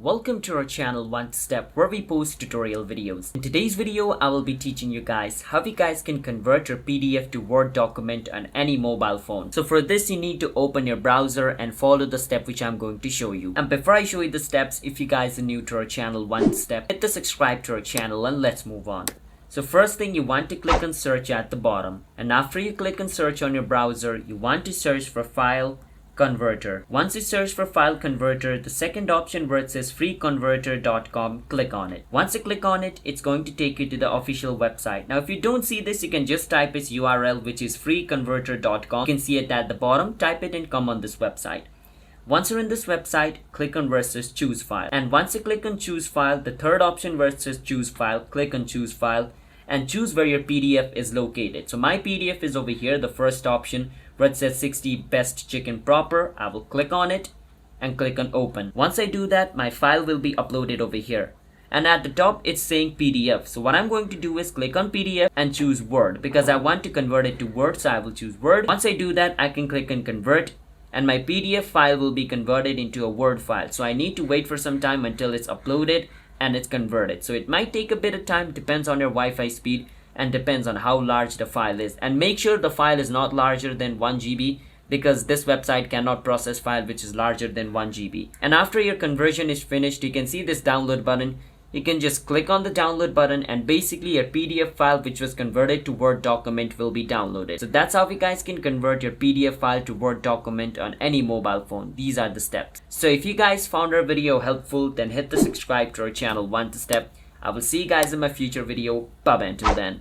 welcome to our channel One Step, where we post tutorial videos. In today's video, I will be teaching you guys how you guys can convert your PDF to Word document on any mobile phone. So for this, you need to open your browser and follow the step which I'm going to show you. And before I show you the steps, if you guys are new to our channel One Step, hit the subscribe to our channel and let's move on. So first thing, you want to click on search at the bottom, and after you click on search on your browser, you want to search for file converter. Once you search for file converter, the second option where it says freeconverter.com, click on it. Once you click on it, it's going to take you to the official website. Now if you don't see this, you can just type its URL, which is freeconverter.com. You can see it at the bottom. Type it and come on this website. Once you're in this website, click on where it says choose file, and once you click on choose file, the third option where it says choose file, click on choose file and choose where your PDF is located. So my PDF is over here, the first option where it says 60 best chicken proper. I will click on it and click on open. Once I do that, my file will be uploaded over here, and at the top it's saying PDF. So what I'm going to do is click on PDF and choose Word, because I want to convert it to Word, so I will choose Word. Once I do that, I can click on convert, and my PDF file will be converted into a Word file. So I need to wait for some time until it's uploaded and it's converted. So it might take a bit of time, depends on your Wi-Fi speed and depends on how large the file is. And make sure the file is not larger than 1 GB, because this website cannot process file which is larger than 1 GB. And after your conversion is finished, you can see this download button. You can just click on the download button and basically your PDF file which was converted to Word document will be downloaded. So that's how you guys can convert your PDF file to Word document on any mobile phone. These are the steps. So if you guys found our video helpful, then hit the subscribe to our channel One Step. I will see you guys in my future video. Bye bye until then.